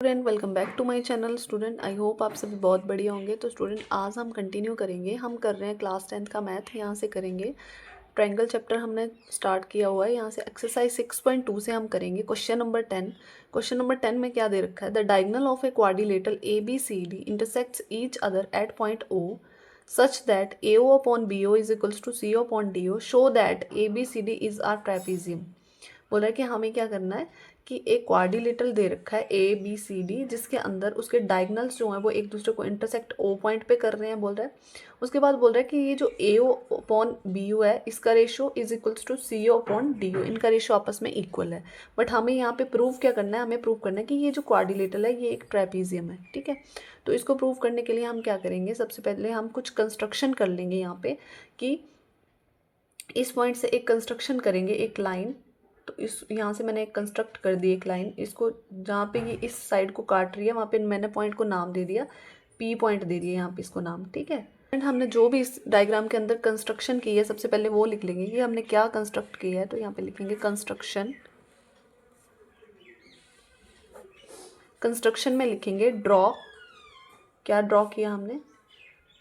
Friend, welcome back to my channel. Student, I hope आप सभी बहुत बढ़िया होंगे। तो स्टूडेंट, आज हम कंटिन्यू करेंगे। हम कर रहे हैं क्लास 10th का मैथ। यहाँ से करेंगे ट्रायंगल चैप्टर, हमने स्टार्ट किया हुआ है। यहाँ से एक्सरसाइज 6.2 से हम करेंगे क्वेश्चन नंबर 10। क्वेश्चन नंबर 10 में क्या दे रखा है? The diagonal of a quadrilateral ABCD intersects each other at point O such that AO upon BO is equals to CO upon DO. Show that ABCD is a trapezium. बोल रहा है कि हमें क्या करना है कि एक क्वाड्रिलेटरल दे रखा है ABCD, जिसके अंदर उसके डायगोनल्स जो हैं वो एक दूसरे को इंटरसेक्ट O पॉइंट पे कर रहे हैं, बोल रहा है। उसके बाद बोल रहा है कि ये जो AO अपॉन BO है, इसका ratio is equals to CO upon DO, इनका रेशो आपस में इक्वल है। बट हमें यहाँ पे प्रूव क्या करना है? हमें प्रूव करना है कि ये जो क्वाड्रिलेटरल है ये एक ट्रेपीजियम है, ठीक है। तो इसको प्रूव करने के लिए हम क्या करेंगे? सबसे पहले हम कुछ कंस्ट्रक्शन कर लेंगे यहाँ पे कि इस पॉइंट से एक कंस्ट्रक्शन करेंगे, एक लाइन। तो इस यहाँ से मैंने एक कंस्ट्रक्ट कर दी एक लाइन। इसको जहाँ पे ये इस साइड को काट रही है वहाँ पे मैंने पॉइंट को नाम दे दिया, P पॉइंट दे दिया यहाँ पे इसको नाम, ठीक है। एंड हमने जो भी इस डायग्राम के अंदर कंस्ट्रक्शन की है, सबसे पहले वो लिख लेंगे कि हमने क्या कंस्ट्रक्ट किया है। तो यहाँ पे लिखेंगे कंस्ट्रक्शन। कंस्ट्रक्शन में लिखेंगे ड्रॉ। क्या ड्रॉ किया हमने?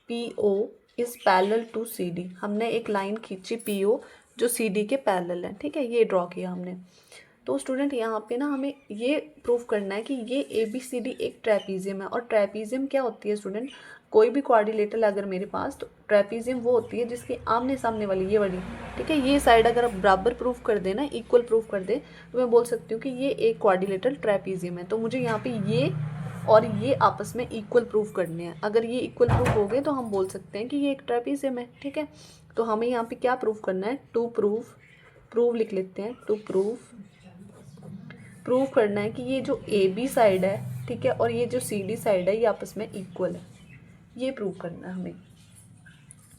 PO is parallel to CD। हमने एक लाइन खींची PO जो CD के पैरेलल है, ठीक है। ये ड्रॉ किया हमने। तो स्टूडेंट, यहाँ पे ना हमें ये प्रूव करना है कि ये ABCD एक ट्रेपीजियम है। और ट्रेपीजियम क्या होती है स्टूडेंट? कोई भी क्वाड्रिलेटरल अगर मेरे पास, तो ट्रेपीजियम वो होती है जिसके आमने सामने वाली ये वाली, ठीक है, ये साइड अगर आप बराबर प्रूफ कर दे ना, इक्वल प्रूफ कर दे, तो मैं बोल सकती हूँ कि ये एक क्वाड्रिलेटरल ट्रेपीजियम है। तो मुझे यहाँ पे ये और ये आपस में इक्वल प्रूफ करने हैं। अगर ये इक्वल प्रूफ हो गए तो हम बोल सकते हैं कि ये एक ट्रेपीजियम है, ठीक है। तो हमें यहाँ पे क्या प्रूफ करना है? टू प्रूव लिख लेते हैं। टू प्रूफ करना है कि ये जो AB साइड है, ठीक है, और ये जो CD साइड है, ये आपस में इक्वल है। ये प्रूव करना है हमें।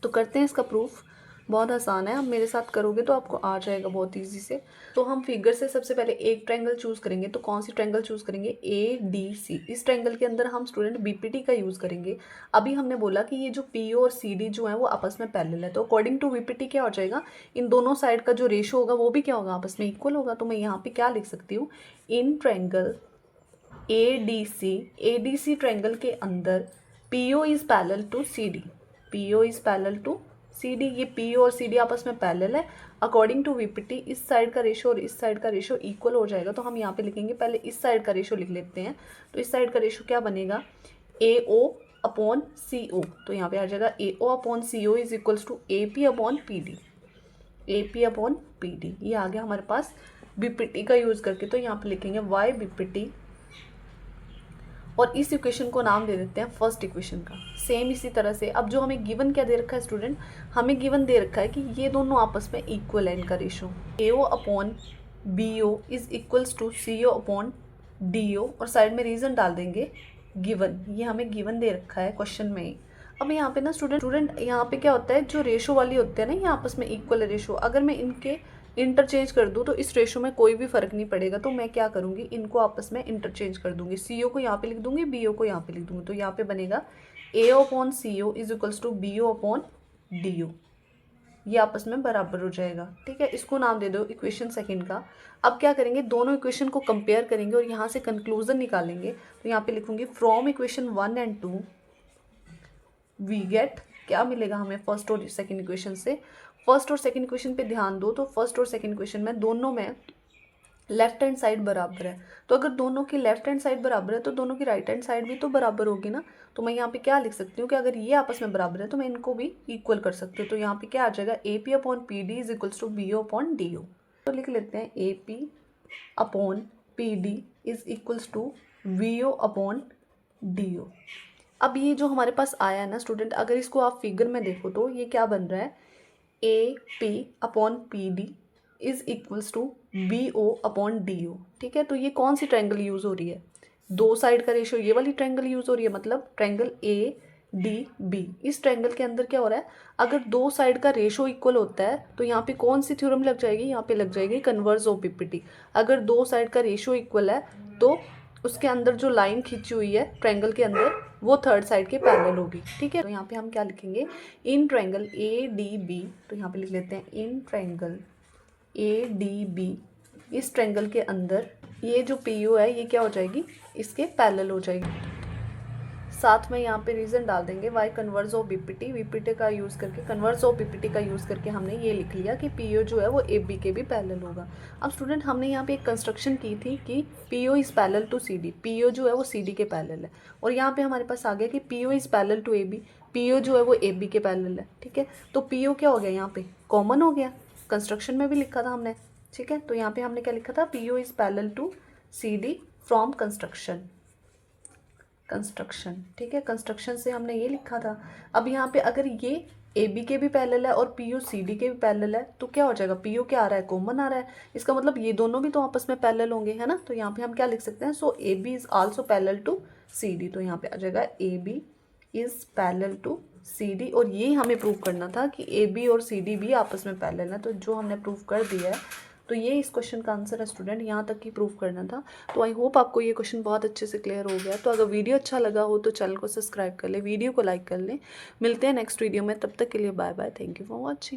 तो करते हैं इसका प्रूफ। बहुत आसान है, आप मेरे साथ करोगे तो आपको आ जाएगा बहुत इजी से। तो हम फिगर से सबसे पहले एक ट्रायंगल चूज़ करेंगे। तो कौन सी ट्रायंगल चूज़ करेंगे? ADC। इस ट्रायंगल के अंदर हम स्टूडेंट BPT का यूज़ करेंगे। अभी हमने बोला कि ये जो PO और CD जो है वो आपस में पैरेलल है। तो अकॉर्डिंग टू BPT क्या हो जाएगा? इन दोनों साइड का जो रेशो होगा वो भी क्या होगा? आपस में इक्वल होगा। तो मैं यहाँ पे क्या लिख सकती हूँ? इन ट्रायंगल ADC ट्रायंगल के अंदर PO is parallel to CD। PO is parallel to CD। ये PO और CD आपस में पैरेलल है। अकॉर्डिंग टू BPT इस साइड का रेशो और इस साइड का रेशो इक्वल हो जाएगा। तो हम यहाँ पे लिखेंगे, पहले इस साइड का रेशो लिख लेते हैं। तो इस साइड का रेशो क्या बनेगा? AO upon CO। तो यहाँ पे आ जाएगा AO upon CO is equals to AP upon PD। AP upon PD ये आ गया हमारे पास BPT का यूज़ करके। तो यहाँ पे लिखेंगे Y BPT और इस इक्वेशन को नाम दे देते हैं फर्स्ट इक्वेशन का। सेम इसी तरह से अब जो हमें गिवन क्या दे रखा है स्टूडेंट? हमें गिवन दे रखा है कि ये दोनों आपस में इक्वल है, इनका ratio AO upon BO is equals to CO upon DO। और साइड में रीजन डाल देंगे गिवन। ये हमें गिवन दे रखा है क्वेश्चन में। अब यहाँ पे ना स्टूडेंट यहाँ पे क्या होता है, जो रेशो वाली होते हैं ना, ये आपस में इक्वल है रेशो। अगर मैं इनके इंटरचेंज कर दूँ तो इस रेशो में कोई भी फ़र्क नहीं पड़ेगा। तो मैं क्या करूँगी? इनको आपस में इंटरचेंज कर दूँगी। CO को यहाँ पे लिख दूँगी, BO को यहाँ पे लिख दूँगी। तो यहाँ पे बनेगा AO upon CO is equals to BO upon DO। ये आपस में बराबर हो जाएगा, ठीक है। इसको नाम दे दो इक्वेशन सेकंड का। अब क्या करेंगे? दोनों इक्वेशन को कंपेयर करेंगे और यहाँ से कंक्लूजन निकालेंगे। तो यहाँ पे लिखूंगी from equation 1 and 2 we get, क्या मिलेगा हमें फर्स्ट और सेकंड इक्वेशन से? फर्स्ट और सेकंड इक्वेशन पे ध्यान दो। तो फर्स्ट और सेकंड इक्वेशन में दोनों में लेफ्ट हैंड साइड बराबर है। तो अगर दोनों की लेफ्ट हैंड साइड बराबर है तो दोनों की राइट हैंड साइड भी तो बराबर होगी ना। तो मैं यहाँ पे क्या लिख सकती हूँ कि अगर ये आपस में बराबर है तो मैं इनको भी इक्वल कर सकती हूँ। तो यहाँ पे क्या आ जाएगा? AP upon PD is equals to BO upon DO। तो लिख लेते हैं AP upon PD is equals to VO upon DO। अब ये जो हमारे पास आया है ना स्टूडेंट, अगर इसको आप फिगर में देखो तो ये क्या बन रहा है? AP upon PD is equals to BO upon DO, ठीक है। तो ये कौन सी ट्रायंगल यूज़ हो रही है? दो साइड का रेशो ये वाली ट्रायंगल यूज़ हो रही है, मतलब ट्रायंगल ADB। इस ट्रायंगल के अंदर क्या हो रहा है? अगर दो साइड का रेशो इक्वल होता है तो यहाँ पे कौन सी थ्योरम लग जाएगी? यहाँ पे लग जाएगी कन्वर्स ऑफ BPT। अगर दो साइड का रेशो इक्वल है तो उसके अंदर जो लाइन खींची हुई है ट्रायंगल के अंदर वो थर्ड साइड के पैरेलल होगी, ठीक है। तो यहाँ पे हम क्या लिखेंगे? In triangle ADB। तो यहाँ पे लिख लेते हैं इन ट्रायंगल ADB। इस ट्रायंगल के अंदर ये जो पी यू है ये क्या हो जाएगी, इसके पैरेलल हो जाएगी। साथ में यहाँ पे रीज़न डाल देंगे by converse of BPT, BPT का यूज़ करके, कन्वर्स ऑफ बीपीटी का यूज़ करके हमने ये लिख लिया कि पीओ जो है वो ए बी के भी पैरेलल होगा। अब स्टूडेंट हमने यहाँ पे एक कंस्ट्रक्शन की थी कि PO is parallel to C D, PO जो है वो सी डी के पैरेलल है, और यहाँ पे हमारे पास आ गया कि PO is parallel to A B, PO जो है वो ए बी के पैरेलल है। ठीक है, तो पीओ क्या हो गया, यहाँ पे कॉमन हो गया, कंस्ट्रक्शन में भी लिखा था हमने। ठीक है, तो यहाँ पे हमने क्या लिखा था, PO is parallel to C D from construction. ठीक है, कंस्ट्रक्शन से हमने ये लिखा था। अब यहाँ पे अगर ये ए बी के भी पैरेलल है और पी यू सी डी के भी पैरेलल है तो क्या हो जाएगा, पी यू क्या आ रहा है, कॉमन आ रहा है, इसका मतलब ये दोनों भी तो आपस में पैरेलल होंगे, है ना। तो यहाँ पे हम क्या लिख सकते हैं, so A B is also parallel to C D, तो यहाँ पे आ जाएगा A B is parallel to C D, और ये हमें प्रूव करना था कि ए बी और सी डी भी आपस में पैरेलल है, तो जो हमने प्रूव कर दिया है। तो ये इस क्वेश्चन का आंसर है स्टूडेंट, यहाँ तक ही प्रूव करना था। तो आई होप आपको ये क्वेश्चन बहुत अच्छे से क्लियर हो गया। तो अगर वीडियो अच्छा लगा हो तो चैनल को सब्सक्राइब कर ले, वीडियो को लाइक कर ले। मिलते हैं नेक्स्ट वीडियो में, तब तक के लिए bye bye, thank you for watching.